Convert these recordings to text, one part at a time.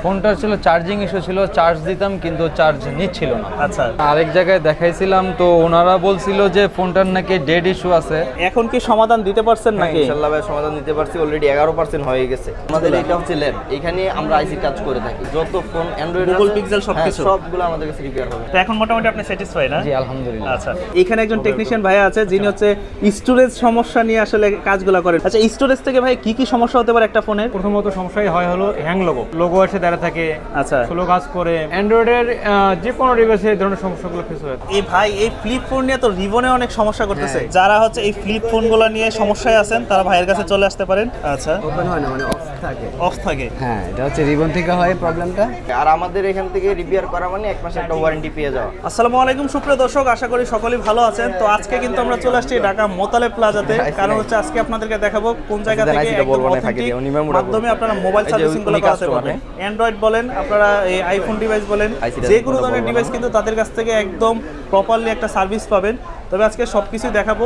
ফোনটার ছিল charging issue ছিল, চার্জ দিতাম কিন্তু চার্জ নিচ্ছিল না। আচ্ছা, আরেক জায়গায় দেখাইছিলাম তো ওনারা বলছিল যে ফোনটার নাকি ডেড ইস্যু আছে। এখন কি সমাধান দিতে পারছেন নাকি? ইনশাআল্লাহ ভাই সমাধান দিতে পারছি, অলরেডি 11% হয়ে গেছে। আমাদের এটা হচ্ছে ল্যাব, এখানে আমরা আইসি কাজ করে থাকি। যত ফোন অ্যান্ড্রয়েড Google Pixel সবকিছু সবগুলো আমাদের কাছে রিপেয়ার হবে। তো এখন মোটামুটি আপনি স্যাটিসফাই না? জি আলহামদুলিল্লাহ। আচ্ছা, এখানে একজন টেকনিশিয়ান ভাই আছে যিনি হচ্ছে স্টোরেজ সমস্যা নিয়ে আসলে কাজগুলো করেন। আচ্ছা, স্টোরেজ থেকে ভাই কি কি সমস্যা হতে পারে একটা ফোনের? প্রথমত সমস্যাই হয় হলো হ্যাং লোগো এসে দাঁড়া থাকে, আচ্ছা, স্লো কাজ করে। অ্যান্ড্রয়েডের যে কোনো ডিভাইসে এই ধরনের সমস্যাগুলো ফেস হয়। এই ভাই এই ফ্লিপ ফোন নিয়ে তো রিবনে অনেক সমস্যা করতেছে। যারা হচ্ছে এই ফ্লিপ ফোনগুলো নিয়ে সমস্যায় আছেন তারা ভাইয়ের কাছে চলে আসতে পারেন। আচ্ছা, ওপেন হয় না, মানে অফ থাকে। অফ থাকে। হ্যাঁ, এটা হচ্ছে রিবন থেকে হয় প্রবলেমটা। আর আমাদের এখান থেকে রিপেয়ার করা মানে 1 মাসের একটা ওয়ারেন্টি পেয়ে যাওয়া। আসসালামু আলাইকুম সুপ্রিয় দর্শক, আশা করি সকলেই ভালো আছেন। তো আজকে কিন্তু আমরা চলে আসছি ঢাকা মোতালেব প্লাজাতে। কারণ হচ্ছে আজকে আপনাদেরকে দেখাবো কোন জায়গা থেকে একদম অথেন্টিক মাধ্যমে আপনারা মোবাইল সার্ভিসিং গুলো করাতে পারবেন। অ্যান্ড্রয়েড বলেন, আপনারা এই আইফোন ডিভাইস বলেন, যে কোনো ধরনের ডিভাইস কিন্তু তাদের কাছ থেকে একদম প্রপারলি একটা সার্ভিস পাবেন। তবে আজকে সব কিছুই দেখাবো।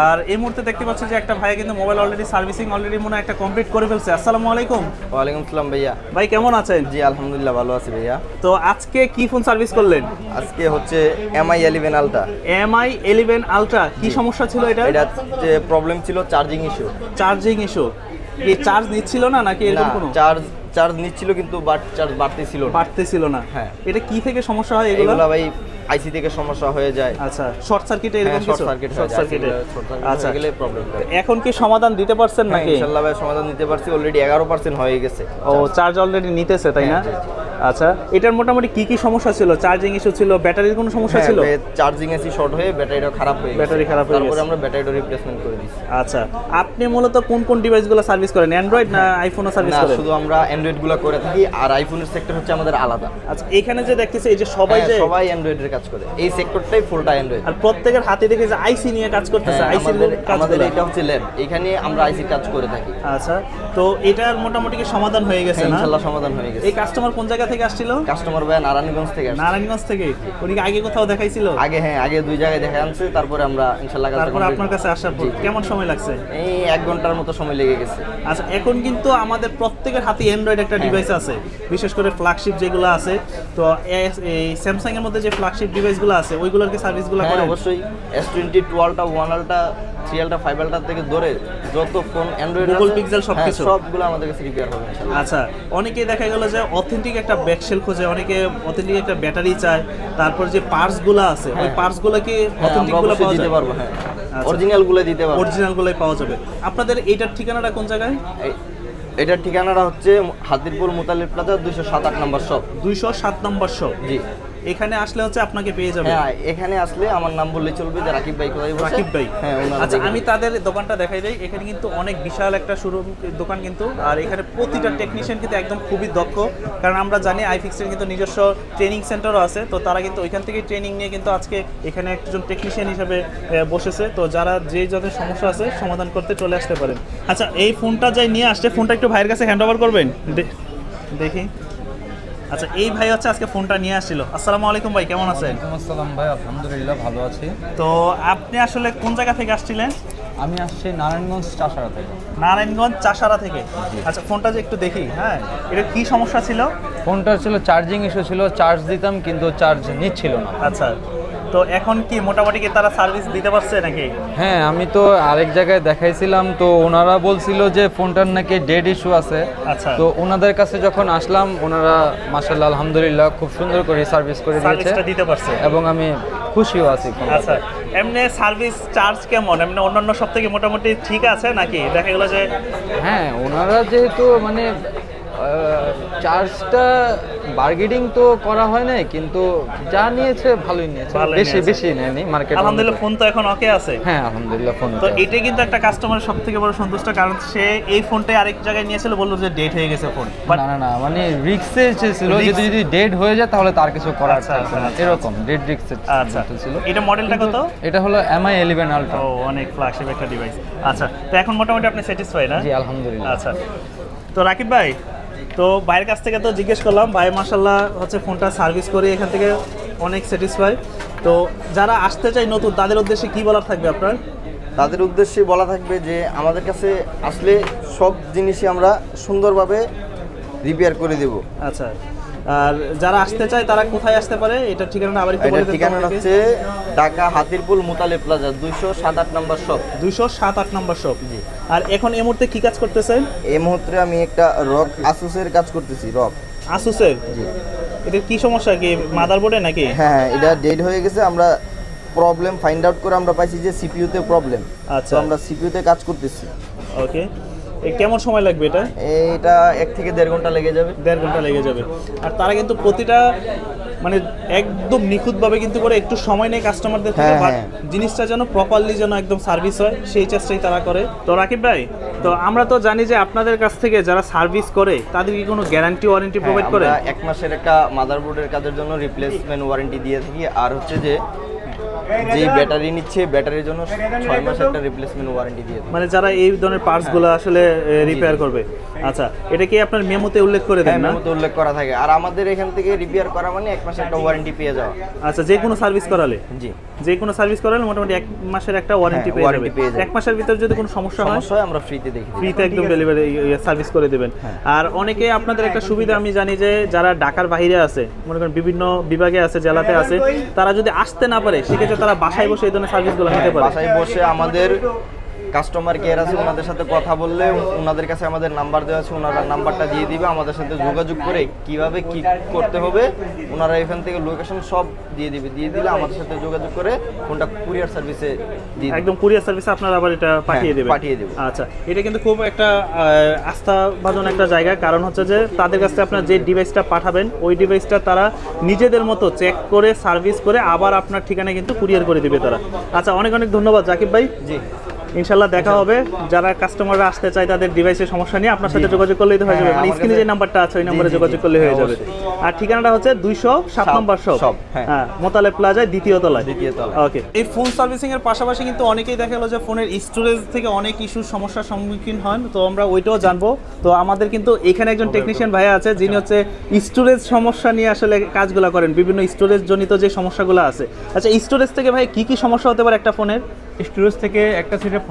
আর এই মুহূর্তে দেখতে পাচ্ছি যে একটা ভাই কিন্তু মোবাইল অলরেডি সার্ভিসিং অলরেডি মনে হয় একটা কমপ্লিট করে ফেলছে। আসসালামু আলাইকুম। ওয়ালাইকুম আসসালাম ভাইয়া। ভাই কেমন আছেন? জি আলহামদুলিল্লাহ ভালো আছি ভাইয়া। তো আজকে কি ফোন সার্ভিস করলেন? আজকে হচ্ছে MI 11 আলট্রা। MI 11 আলট্রা, কি সমস্যা ছিল এটা? এটা যে প্রবলেম ছিল চার্জিং ইস্যু। চার্জিং ইস্যু, কি চার্জ নিচ্ছিল না নাকি এরকম কোনো? চার্জ নিচ্ছিল কিন্তু বাট চার্জ বাড়তেছিল না। বাড়তেছিল না। হ্যাঁ। এটা কি থেকে সমস্যা হয় এগুলো? এগুলা ভাই আইসি থেকে সমস্যা হয়ে যায়। আচ্ছা, শর্ট সার্কিটে এরকম কিছু? শর্ট সার্কিটে আচ্ছা, গেলে প্রবলেম হয়। এখন কি সমাধান দিতে পারছেন নাকি? ইনশাআল্লাহ ভাই সমাধান দিতে পারছি, অলরেডি 11% হয়ে গেছে। ও, চার্জ অলরেডি নিতেছে তাই না? জি, জি। আচ্ছা, এটার মোটামুটি কি কি সমস্যা ছিল? চার্জিং ইস্যু ছিল, ব্যাটারির কোনো সমস্যা ছিল? চার্জিং এসি শর্ট হয়ে ব্যাটারিটা খারাপ হয়ে গেছে। ব্যাটারি খারাপ হয়ে তারপরে গেছে। আমরা ব্যাটারিটা রিপ্লেসমেন্ট করে দিয়েছি। আচ্ছা, আপনি মূলত কোন কোন ডিভাইসগুলো সার্ভিস করেন? অ্যান্ড্রয়েড না আইফোনও সার্ভিস না, করেন? শুধু আমরা অ্যান্ড্রয়েড গুলো করে থাকি, আর আইফোনের সেক্টর হচ্ছে আমাদের আলাদা। আচ্ছা, এখানে যে দেখতেছি এই যে সবাই যে সবাই অ্যান্ড্রয়েডের কাজ করে, এই সেক্টরটাই ফুলটা অ্যান্ড্রয়েড। আর প্রত্যেকের হাতে দেখে যে আইসি নিয়ে কাজ করতেছে, আইসি আমাদের এটা হচ্ছে ল্যাব, এখানে আমরা আইসি কাজ করে থাকি। আচ্ছা, তো এটার মোটামুটি কি সমাধান হয়ে গেছে না? ইনশাআল্লাহ সমাধান হয়ে গেছে। এই কাস্টমার কোন জায়গা থেকে আসছিল? কাস্টমার ভাই নারায়ণগঞ্জ থেকে আসছে। নারায়ণগঞ্জ থেকে। উনি কি আগে কোথাও দেখাইছিল? আগে 2 জায়গায় দেখা আনছে, তারপরে আমরা ইনশাআল্লাহ কাজটা তারপর complete আপনার কাছে আসার পর কেমন সময় লাগছে? এই 1 ঘন্টার মতো সময় লেগে গেছে। আচ্ছা, এখন কিন্তু আমাদের প্রত্যেকের হাতে অ্যান্ড্রয়েড একটা ডিভাইস আছে, বিশেষ করে ফ্ল্যাগশিপ যেগুলো আছে। তো এই স্যামসাং এর মধ্যে যে ফ্ল্যাগশিপ ডিভাইসগুলো আছে ওইগুলোর কি সার্ভিসগুলো করে? অবশ্যই S22 ultra, 1 ultra, 3 ultra, 5 ultra থেকে ধরে যত ফোন অ্যান্ড্রয়েড Google Pixel সবকিছু সবগুলো আমাদের কাছে রিপেয়ার হবে ইনশাআল্লাহ। আচ্ছা, অনেকেই দেখা গেল যে অথেন্টিক একটা ব্যাকশেল খোঁজে, অনেকে অথেন্টিক একটা ব্যাটারি চায়, তারপর যে পার্টসগুলো আছে ওই পার্টসগুলো কি অথেন্টিকগুলো পাওয়া দিতে যায়? পারবো। হ্যাঁ, অরিজিনালগুলো দিতে পারবো। অরিজিনালগুলোই পাওয়া যাবে। আপনাদের এইটার ঠিকানাটা কোন জায়গায়? এটার ঠিকানাটা হচ্ছে হাতিরপুর মোতালেব প্লাজা 207 নম্বর শপ। 207 নম্বর শপ। জি, এখানে আসলে হচ্ছে আপনাকে পেয়ে যাবে। হ্যাঁ, এখানে আসলে আমার নাম বললে চলবে যে রাকিব ভাই কোথায় বসে। রাকিব ভাই। হ্যাঁ, ওনারা আচ্ছা, দেখে আমি তাদের দোকানটা দেখাই দেই। এখানে কিন্তু অনেক বিশাল একটা শোরুম দোকান কিন্তু, আর এখানে প্রতিটা টেকনিশিয়ান কিন্তু একদম খুবই দক্ষ। কারণ আমরা জানি আইফিক্সের কিন্তু নিজস্ব ট্রেনিং সেন্টারও আছে। তো তারা কিন্তু ওইখান থেকে ট্রেনিং নিয়ে কিন্তু আজকে এখানে একজন টেকনিশিয়ান হিসেবে বসেছে। তো যারা যে যাদের সমস্যা আছে সমাধান করতে চলে আসতে পারেন। আচ্ছা, এই ফোনটা যাই নিয়ে আসছে, ফোনটা একটু ভাইয়ের কাছে হ্যান্ড ওভার করবেন দেখি। আচ্ছা, এই ভাই হচ্ছে আজকে ফোনটা নিয়ে আসছিল। আসসালামু আলাইকুম ভাই, কেমন আছেন? ওয়ালাইকুম আসসালাম ভাই, আলহামদুলিল্লাহ ভালো আছি। তো আপনি আসলে কোন জায়গা থেকে আসছিলেন? আমি আসছি নারায়ণগঞ্জ চাষারা থেকে। নারায়ণগঞ্জ চাষারা থেকে। আচ্ছা, ফোনটা যে একটু দেখি। হ্যাঁ, এটা কি সমস্যা ছিল? ফোনটার ছিল চার্জিং ইস্যু ছিল, চার্জ দিতাম কিন্তু চার্জ নিচ্ছিল না। আচ্ছা, তো এখন কি মোটামুটি কি তারা সার্ভিস দিতে পারছে নাকি? হ্যাঁ, আমি তো আরেক জায়গায় দেখাইছিলাম তো ওনারা বলছিল যে ফোনটার নাকি ডেড ইস্যু আছে। আচ্ছা, তো ওনাদের কাছে যখন আসলাম ওনারা মাশাআল্লাহ আলহামদুলিল্লাহ খুব সুন্দর করে সার্ভিস করে দিয়েছে সার্ভিসটা দিতে পারছে এবং আমি খুশিও আছি। আচ্ছা, এমনি সার্ভিস চার্জ কেমন? এমনি অন্যান্য সব থেকে মোটামুটি ঠিক আছে নাকি? দেখা গেল যে হ্যাঁ, ওনারা যেহেতু মানে চার্জটা বার্গেনিং তো করা হয় নাই, কিন্তু যা নিয়েছে ভালোই নিয়েছে, বেশি নেয়নি মার্কেট। আলহামদুলিল্লাহ ফোন তো এখন ওকে আছে। হ্যাঁ আলহামদুলিল্লাহ ফোন তো এটাই কিন্তু একটা কাস্টমারের সব থেকে বড় সন্তুষ্ট, কারণ সে এই ফোনটাই আরেক জায়গায় নিয়েছিল, বললো যে ডেট হয়ে গেছে ফোন। না মানে রিক্সে ছিল, যদি ডেড হয়ে যায় তাহলে তার কিছু করার থাকবে না, এরকম ডেড রিক্সে ছিল। এটা মডেলটা কত? এটা হলো MI 11 আলট্রা। ও, অনেক ফ্ল্যাগশিপ একটা ডিভাইস। আচ্ছা, তো এখন মোটামুটি আপনি স্যাটিসফাই না? জি আলহামদুলিল্লাহ। আচ্ছা, তো রাকিব ভাই, তো ভাইয়ের কাছ থেকে তো জিজ্ঞেস করলাম, ভাই মাশাআল্লাহ হচ্ছে ফোনটা সার্ভিস করে এখান থেকে অনেক স্যাটিসফাই। তো যারা আসতে চায় নতুন, তাদের উদ্দেশ্যে কি বলার থাকবে আপনার? তাদের উদ্দেশ্যে বলা থাকবে যে আমাদের কাছে আসলে সব জিনিসই আমরা সুন্দরভাবে রিপেয়ার করে দেব। আচ্ছা, আর যারা আসতে চায় তারা কোথায় আসতে পারে, এটা ঠিকানা আবার একটু বলে এটা দেন। ঠিকানা হচ্ছে ঢাকা হাতিরপুল মোতালেব প্লাজা 207-8 নম্বর শপ। 207-8 নম্বর শপ। জি। আর এখন এই মুহূর্তে কি কাজ করতেছেন? এই মুহূর্তে আমি একটা রক আসুসের কাজ করতেছি। রক আসুসের? জি। এটা কি সমস্যা, কি মাদারবোর্ডে নাকি? হ্যাঁ, এটা ডেড হয়ে গেছে। আমরা প্রবলেম ফাইন্ড আউট করে আমরা পাইছি যে সিপিইউতে প্রবলেম। আচ্ছা, তো আমরা সিপিইউতে কাজ করতেছি। ওকে। কেমন সময় লাগবে এটা? এটা 1 থেকে 1.5 ঘন্টা লেগে যাবে। 1.5 ঘন্টা লেগে যাবে। আর তারা কিন্তু প্রতিটা মানে একদম নিখুঁতভাবে কিন্তু করে, একটু সময় নেই কাস্টমারদের থেকে, হ্যাঁ, বাট হ্যাঁ। জিনিসটা যেন প্রপারলি যেন একদম সার্ভিস হয় সেই চেষ্টাই তারা করে। তো রাকিব ভাই, তো আমরা তো জানি যে আপনাদের কাছ থেকে যারা সার্ভিস করে তাদের কি কোনো গ্যারান্টি ওয়ারেন্টি প্রোভাইড করে? আমরা 1 মাসের একটা মাদারবোর্ডের কাজের জন্য রিপ্লেসমেন্ট ওয়ারেন্টি দিয়ে থাকি। আর হচ্ছে যে ব্যাটারি নিচ্ছে ব্যাটারির জন্য 6 মাসের একটা রিপ্লেসমেন্ট ওয়ারেন্টি দিয়ে থাকি। মানে যারা এই ধরনের পার্টসগুলো আসলে রিপেয়ার করবে। আচ্ছা, এটা কি আপনার মেমোতে উল্লেখ করে দেন না? মেমোতে উল্লেখ করা থাকে। আর আমাদের এখান থেকে রিপেয়ার করা মানে 1 মাসের একটা ওয়ারেন্টি পেয়ে যাওয়া। আচ্ছা, যে কোনো সার্ভিস করালে? জি, যে কোনো সার্ভিস করালে মোটামুটি 1 মাসের একটা ওয়ারেন্টি পেয়ে যাবে। 1 মাসের ভিতরে যদি কোনো সমস্যা হয় আমরা ফ্রিতে দেখি, ফ্রিতে একদম ডেলিভারি সার্ভিস করে দেবেন। আর অনেকে আপনাদের একটা সুবিধা আমি জানি যে যারা ঢাকার বাইরে আছে, মনে করেন বিভিন্ন বিভাগে আছে, জেলাতে আছে, তারা যদি আসতে না পারে সেক্ষেত্রে তারা বাসায় বসে এই ধরনের সার্ভিসগুলো নিতে পারে। বাসায় বসে আমাদের কাস্টমার কেয়ার আছে, ওনাদের সাথে কথা বললে ওনাদের কাছে আমাদের নাম্বার দেওয়া আছে, ওনারা নাম্বারটা দিয়ে দিবে। আমাদের সাথে যোগাযোগ করে কিভাবে কি করতে হবে ওনারা এখান থেকে লোকেশন সব দিয়ে দিবে। দিয়ে দিলে আমাদের সাথে যোগাযোগ করে কোনটা কুরিয়ার সার্ভিসে দিয়ে একদম কুরিয়ার সার্ভিসে আপনারা আবার এটা পাঠিয়ে দেবেন। পাঠিয়ে দেব। আচ্ছা, এটা কিন্তু খুব একটা আস্থাভাজন একটা জায়গা, কারণ হচ্ছে যে তাদের কাছে আপনার যে ডিভাইসটা পাঠাবেন ওই ডিভাইসটা তারা নিজেদের মতো চেক করে সার্ভিস করে আবার আপনার ঠিকানায় কিন্তু কুরিয়ার করে দিবে তারা। আচ্ছা, অনেক অনেক ধন্যবাদ জাকিব ভাই। জি, ইনশাল্লাহ দেখা হবে। যারা কাস্টমাররা আসতে চায় তাদের ডিভাইসের সমস্যা নিয়ে আপনার সাথে যোগাযোগ করলেই তো হয়ে যাবে। মানে স্ক্রিনে যে নাম্বারটা আছে ওই নম্বরে যোগাযোগ করলে হয়ে যাবে। আর ঠিকানাটা হচ্ছে 207 নম্বর শপ, হ্যাঁ, মোতালেব প্লাজায় দ্বিতীয় তলায়। ওকে। এই ফোন সার্ভিসিং এর পাশাপাশি কিন্তু অনেকেই দেখা গেলো যে ফোনের স্টোরেজ থেকে অনেক ইস্যুর সমস্যার সম্মুখীন হন, তো আমরা ওইটাও জানবো। তো আমাদের কিন্তু এখানে একজন টেকনিশিয়ান ভাইয়া আছে যিনি হচ্ছে স্টোরেজ সমস্যা নিয়ে আসলে কাজগুলো করেন, বিভিন্ন স্টোরেজ জনিত যে সমস্যাগুলো আছে। আচ্ছা, স্টোরেজ থেকে ভাই কি কি সমস্যা হতে পারে একটা ফোনের? স্টোরেজ থেকে একটা সেটের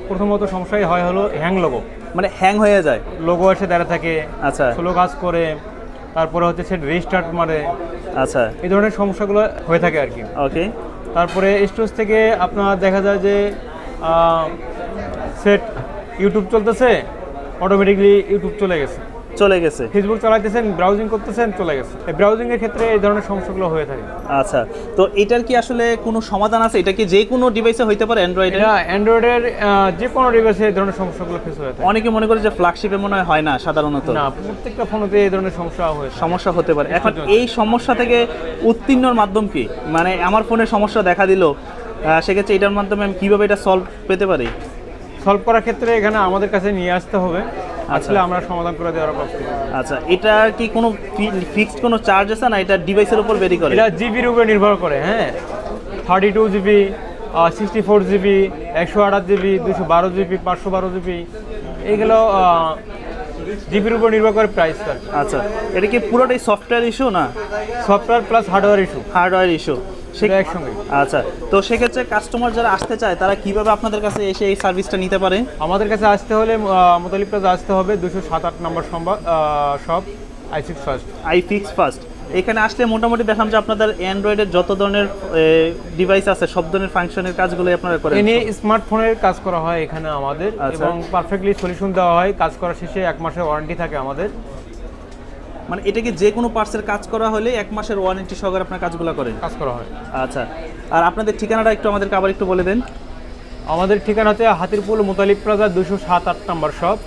প্রথমত সমস্যাই হয় হলো হ্যাং লোগো, মানে হ্যাং হয়ে যায়, লোগো এসে দাঁড়িয়ে থাকে, আচ্ছা, স্লো কাজ করে, তারপরে হচ্ছে সেট রিস্টার্ট মারে, আচ্ছা, এই ধরনের সমস্যাগুলো হয়ে থাকে আর কি। ওকে। তারপরে স্টোরেজ থেকে আপনার দেখা যায় যে সেট ইউটিউব চলতেছে, অটোমেটিকলি ইউটিউব চলে গেছে, ফেসবুক চালাইতেছেন, ব্রাউজিং করতেছেন, চলে গেছে। এই ব্রাউজিংয়ের ক্ষেত্রে এই ধরনের সমস্যাগুলো হয়ে থাকে। আচ্ছা, তো এটার কি আসলে কোনো সমাধান আছে? এটা কি যে কোনো ডিভাইসে হইতে পারে? অ্যান্ড্রয়েডের? অ্যান্ড্রয়েডের যে কোনো ডিভাইসে এই ধরনের সমস্যাগুলো ফেস হয়ে থাকে। অনেকে মনে করে যে ফ্ল্যাগশিপে মনে হয় না সাধারণত। না, প্রত্যেকটা ফোনেতে এই ধরনের সমস্যা হতে পারে। এখন এই সমস্যা থেকে উত্তীর্ণর মাধ্যম কি? মানে আমার ফোনের সমস্যা দেখা দিল, সেক্ষেত্রে এটার মাধ্যমে আমি কীভাবে এটা পেতে পারি? সলভ করার ক্ষেত্রে এখানে আমাদের কাছে নিয়ে আসতে হবে, আসলে আমরা সমাধান করে দেওয়ার প্রস্তুত। আচ্ছা, এটা কি কোনো ফিক্সড কোনো চার্জ আছে না এটা ডিভাইসের উপর ভেরি করে? এটা জিবির উপরে নির্ভর করে। হ্যাঁ, 32 GB, 64 GB, 128 GB, 212 GB, 512 GB, এইগুলো জিবির উপর নির্ভর করে প্রাইস। আচ্ছা, এটা কি পুরোটাই সফটওয়্যার ইস্যু না? সফটওয়্যার প্লাস হার্ডওয়্যার ইস্যু সেটা একসঙ্গে। আচ্ছা, তো সেক্ষেত্রে কাস্টমার যারা আসতে চায় তারা কিভাবে আপনাদের কাছে এসে এই সার্ভিসটা নিতে পারে? আমাদের কাছে আসতে হলে মোতালিব প্লাজা আসতে হবে, 207-8 নম্বর শপ, iFix First। এখানে আসলে মোটামুটি দেখলাম যে আপনাদের অ্যান্ড্রয়েডের যত ধরনের ডিভাইস আছে সব ধরনের ফাংশনের কাজগুলোই আপনারা করেন। এনে স্মার্টফোনের কাজ করা হয় এখানে আমাদের, এবং পারফেক্টলি সলিউশন দেওয়া হয়। কাজ করার শেষে 1 মাসের ওয়ারেন্টি থাকে আমাদের। মানে এটা কি যে কোনো পার্টসের কাজ করা হলে 1 মাসের ওয়ারেন্টি সহকারে আপনার কাজগুলো করেন? কাজ করা হয়। আচ্ছা, আর আপনাদের ঠিকানাটা একটু আমাদেরকে আবার একটু বলে দেন। আমাদের ঠিকানা হচ্ছে হাতিরপুল মোতালিব প্লাজা 207-8 নম্বর শপ,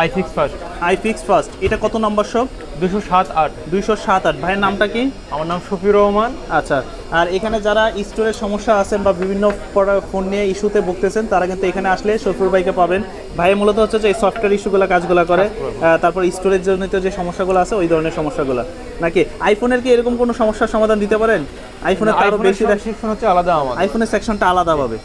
iFix First। এটা কত নম্বর শপ? 207-8। ভাইয়ের নামটা কি? আমার নাম শফিউর রহমান। আচ্ছা, আর এখানে যারা স্টোরেজ সমস্যা আছেন বা বিভিন্ন ফোন নিয়ে ইস্যুতে ভুগতেছেন তারা কিন্তু এখানে আসলে শফিউর ভাইকে পাবেন। ভাই মূলত হচ্ছে যে এই সফটওয়্যার ইস্যুগুলো কাজগুলো করে, তারপর স্টোরেজ জনিত যে সমস্যাগুলো আছে ওই ধরনের সমস্যাগুলো। নাকি আইফোনের কি এরকম কোনো সমস্যার সমাধান দিতে পারেন? আইফোনের আরো বেশি সেকশন হচ্ছে আলাদা, আমাদের আইফোনের সেকশনটা আলাদা পাবে।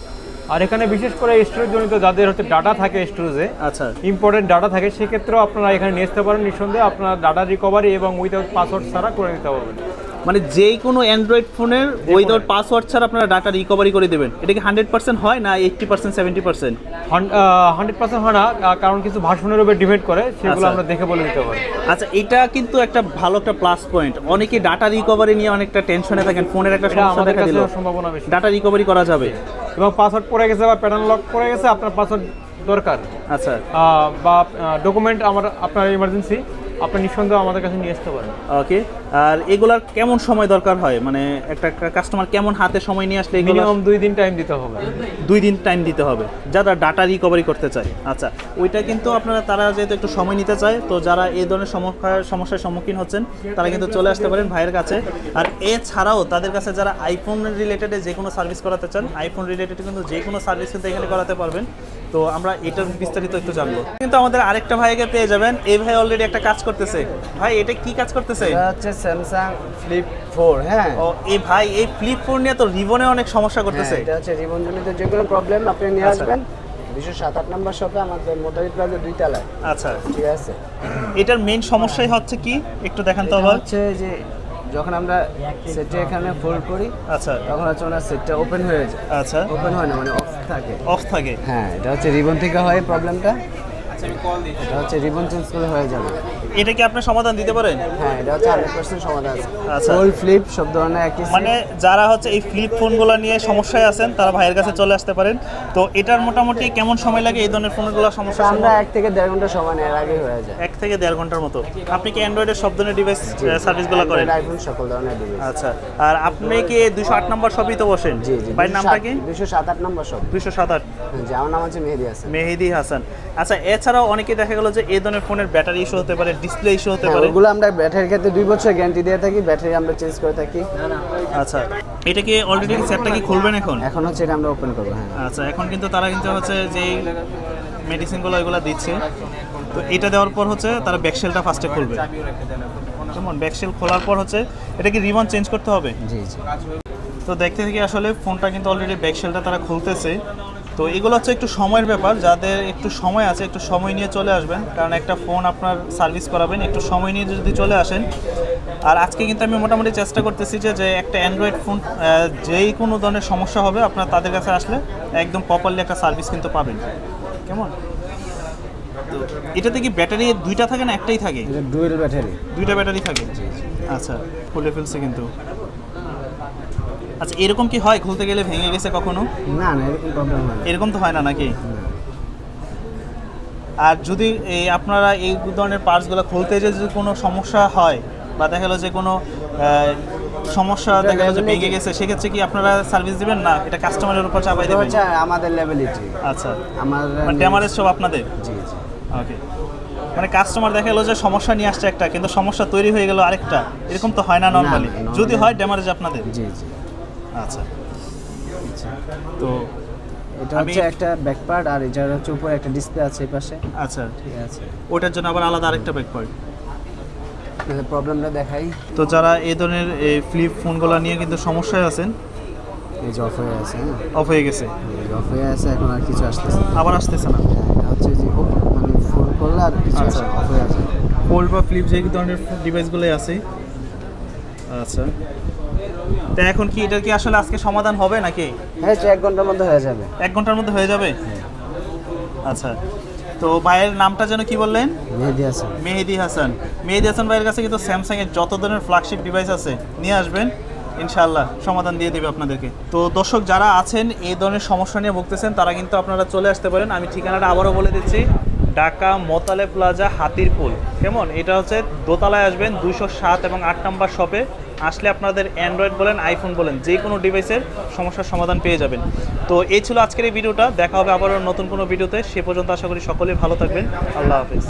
আর এখানে বিশেষ করে স্টোরেজ জনিত যাদের হচ্ছে ডাটা থাকে স্টোরেজে, আচ্ছা, ইম্পর্টেন্ট ডাটা থাকে, সেক্ষেত্রেও আপনারা এখানে নিয়ে আসতে পারেন। নিঃসন্দেহে আপনার ডাটা রিকভারি এবং উইথাউট পাসওয়ার্ড ছাড়া করে নিতে পারবেন। মানে যেই কোনো অ্যান্ড্রয়েড ফোনের উইদাউট পাসওয়ার্ড ছাড়া আপনারা ডাটা রিকভারি করে দেবেন। এটা কি 100% হয় না 80% 70%? 100% হয় না, কারণ কিছু ভাষণের উপর ডিপেন্ড করে, সেগুলো আচ্ছা। আমরা দেখে বলে দিতে পারি। আচ্ছা, এটা কিন্তু একটা ভালো একটা প্লাস পয়েন্ট। অনেকে ডাটা রিকভারি নিয়ে অনেকটা টেনশনে থাকেন, ফোনের একটা এটা সমস্যা আমাদের দেখা দিল, কাছে সম্ভাবনা বেশি। ডাটা রিকভারি করা যাবে। এবং পাসওয়ার্ড পড়ে গেছে বা প্যাটার্ন লক পড়ে গেছে, আপনার পাসওয়ার্ড দরকার আচ্ছা, বা ডকুমেন্ট আপনার ইমার্জেন্সি, আপনি নিঃসন্দেহে আমাদের কাছে নিয়ে আসতে পারেন। ওকে। আর এগুলার কেমন সময় দরকার হয়, মানে একটা কাস্টমার কেমন হাতে সময় নিয়ে আসলে এগুলো? মিনিমাম 2 দিন টাইম দিতে হবে। 2 দিন টাইম দিতে হবে যারা ডাটা রিকভারি করতে চায়। আচ্ছা, ওইটা কিন্তু আপনারা, তারা যেহেতু একটু সময় নিতে চায়, তো যারা এই ধরনের সমস্যার সম্মুখীন হচ্ছেন তারা কিন্তু চলে আসতে পারেন ভাইয়ের কাছে। আর এছাড়াও তাদের কাছে যারা আইফোন রিলেটেডে যে কোনো সার্ভিস করাতে চান, আইফোন রিলেটেড কিন্তু যে কোনো সার্ভিস কিন্তু এখানে করাতে পারবেন। তো আমরা এটার বিস্তারিত একটু জানবো। কিন্তু আমাদের আরেকটা ভাইকে পেয়ে যাবেন, এই ভাই অলরেডি একটা কাজ করতেছে। ভাই এটা কি কাজ করতেছে? এটা হচ্ছে স্যামসাং ফ্লিপ 4। হ্যাঁ, ও এই ভাই এই ফ্লিপ ফোন নিয়ে তো রিবনে অনেক সমস্যা করতেছে। এটা হচ্ছে রিবনজনিত যে কোনো প্রবলেম আপনি নিয়ে আচ্ছা। আসবেন 207-8 নম্বর শপে, আমাদের মোটারি প্লাজা 2 তলায়। আচ্ছা, ঠিক আছে। এটার মেইন সমস্যাই হচ্ছে কি একটু দেখান তো এটা আবার। হচ্ছে যে যখন আমরা সেটটা এখানে ফোল্ড করি, আচ্ছা তখন হচ্ছে ওনার সেটটা ওপেন হয়ে যায়। আচ্ছা, ওপেন হয় না, মানে অফ থাকে। অফ থাকে। হ্যাঁ, এটা হচ্ছে রিবন থেকে হয় প্রবলেমটা। এটা হচ্ছে রিবন চেঞ্জ করলে হয়ে যাবে। এটা কি আপনি সমাধান দিতে পারেন? হ্যাঁ, এটা হচ্ছে 100% সমাধান আছে। আচ্ছা। ফোল্ড ফ্লিপ সব ধরনের একই মানে যারা হচ্ছে এই ফ্লিপ ফোনগুলো নিয়ে সমস্যায় আছেন তারা ভাইয়ের কাছে চলে আসতে পারেন। তো এটার মোটামুটি কেমন সময় লাগে এই ধরনের ফোনগুলো সমস্যা? আমরা 1 থেকে 1.5 ঘন্টা সময় নেয়, এর আগে হয়ে যায়। 1 থেকে 1.5 ঘন্টার মতো। আপনি কি অ্যান্ড্রয়েডের সব ধরনের ডিভাইস সার্ভিসগুলো করেন? আইফোন সকল ধরনের ডিভাইস। আচ্ছা, আর আপনি কি 208 নম্বর শপই তো বসেন? জি জি। ভাইয়ের নামটা কি? 207-8 নম্বর শপ। 207। জি, আমার নাম হচ্ছে মেহেদি হাসান। মেহেদি হাসান। আচ্ছা, এছাড়াও অনেকে দেখা গেল যে এই ধরনের ফোনের ব্যাটারি ইস্যু হতে পারে, ডিসপ্লে ইস্যু হতে হ্যাঁ, পারে। ওগুলো আমরা ব্যাটারির ক্ষেত্রে 2 বছর গ্যারান্টি দিয়ে থাকি, ব্যাটারি আমরা চেঞ্জ করে থাকি। আচ্ছা, এটা কি অলরেডি সেটটা কি খুলবেন এখন? এখন হচ্ছে এটা আমরা ওপেন করবো। হ্যাঁ, আচ্ছা, এখন কিন্তু তারা কিন্তু হচ্ছে যেই মেডিসিনগুলো এগুলো দিচ্ছে, তো এটা দেওয়ার পর হচ্ছে তারা ব্যাকশেলটা ফার্স্টে খুলবে। যেমন ব্যাকশেল খোলার পর হচ্ছে এটা কি রিবন চেঞ্জ করতে হবে? জি জি। তো দেখতে থেকে আসলে ফোনটা কিন্তু অলরেডি ব্যাকশেলটা তারা খুলতেছে। তো এগুলো হচ্ছে একটু সময়ের ব্যাপার, যাদের একটু সময় আছে একটু সময় নিয়ে চলে আসবেন, কারণ একটা ফোন আপনার সার্ভিস করাবেন, একটু সময় নিয়ে যদি চলে আসেন। আর আজকে কিন্তু আমি মোটামুটি চেষ্টা করতেছি যে একটা অ্যান্ড্রয়েড ফোন যেই কোনো ধরনের সমস্যা হবে আপনার তাদের কাছে আসলে একদম প্রপারলি একটা সার্ভিস কিন্তু পাবেন। কেমন? তো এটাতে কি ব্যাটারি 2টা থাকে না একটাই থাকে? এটা ডুয়েল ব্যাটারি। 2টা ব্যাটারি থাকে। আচ্ছা, খুলে ফেলছে কিন্তু। আচ্ছা, এরকম কি হয় খুলতে গেলে ভেঙে গেছে কখনো? না না, এরকম প্রবলেম হয় না। এরকম তো হয় না নাকি? আর যদি আপনারা এই ধরনের পার্টসগুলো খুলতে যে যদি কোনো সমস্যা হয় বা দেখা গেলো যে কোনো সমস্যা দেখা গেলো যে ভেঙে গেছে, সেক্ষেত্রে কি আপনারা সার্ভিস দিবেন না এটা কাস্টমারের উপর চাপাই এটা দেবেন? হচ্ছে আমাদের লেভেলিটি। আচ্ছা, আমার মানে ড্যামারেজ সব আপনাদের? জি জি। ওকে। মানে কাস্টমার দেখা গেলো যে সমস্যা নিয়ে আসছে একটা, কিন্তু সমস্যা তৈরি হয়ে গেল আরেকটা, এরকম তো হয় না নর্মালি? না, যদি হয় ড্যামারেজ আপনাদের? জি জি। আচ্ছা, তো এটা হচ্ছে একটা ব্যাক পার্ট, আর এটার হচ্ছে উপরে একটা ডিসপ্লে আছে এই পাশে। আচ্ছা, ঠিক আছে, ওটার জন্য আবার আলাদা আরেকটা ব্যাক পার্ট। প্রবলেমটা দেখাই। তো যারা এই ধরনের এই ফ্লিপ ফোনগুলো নিয়ে কিন্তু সমস্যায় আছেন, এই যে অফ হয়ে আছে। অফ হয়ে গেছে, অফ হয়ে আছে, এখন আর কিছু আসতেছে না। আবার আসতেছে না। হ্যাঁ, এটা হচ্ছে যে মানে ফোন করলে আর কিছু আচ্ছা। অফ হয়ে আছে। ফোল্ড বা ফ্লিপ যে ধরনের ডিভাইসগুলোই আছে। আচ্ছা, তা এখন কি এটার কি আসলে আজকে সমাধান হবে নাকি? হ্যাঁ, 1 ঘন্টার মধ্যে হয়ে যাবে। 1 ঘন্টার মধ্যে হয়ে যাবে? আচ্ছা, তো ভাইয়ের নামটা যেন কি বললেন? মেহেদি হাসান। মেহেদি হাসান। মেহেদি হাসান ভাইয়ের কাছে কিন্তু স্যামসাংয়ের যত ধরনের ফ্ল্যাগশিপ ডিভাইস আছে নিয়ে আসবেন, ইনশাআল্লাহ সমাধান দিয়ে দেবে আপনাদেরকে। তো দর্শক যারা আছেন এই ধরনের সমস্যা নিয়ে ভুগতেছেন তারা কিন্তু আপনারা চলে আসতে পারেন। আমি ঠিকানাটা আবারও বলে দিচ্ছি, ঢাকা মোতালে প্লাজা হাতিরপুল। কেমন? এটা হচ্ছে দোতলায় আসবেন 207 এবং 8 নম্বর শপে আসলে আপনাদের অ্যান্ড্রয়েড বলেন আইফোন বলেন যে কোনো ডিভাইসের সমস্যার সমাধান পেয়ে যাবেন। তো এই ছিল আজকের এই ভিডিওটা, দেখা হবে আবারও নতুন কোনো ভিডিওতে। সে পর্যন্ত আশা করি সকলেই ভালো থাকবেন। আল্লাহ হাফেজ।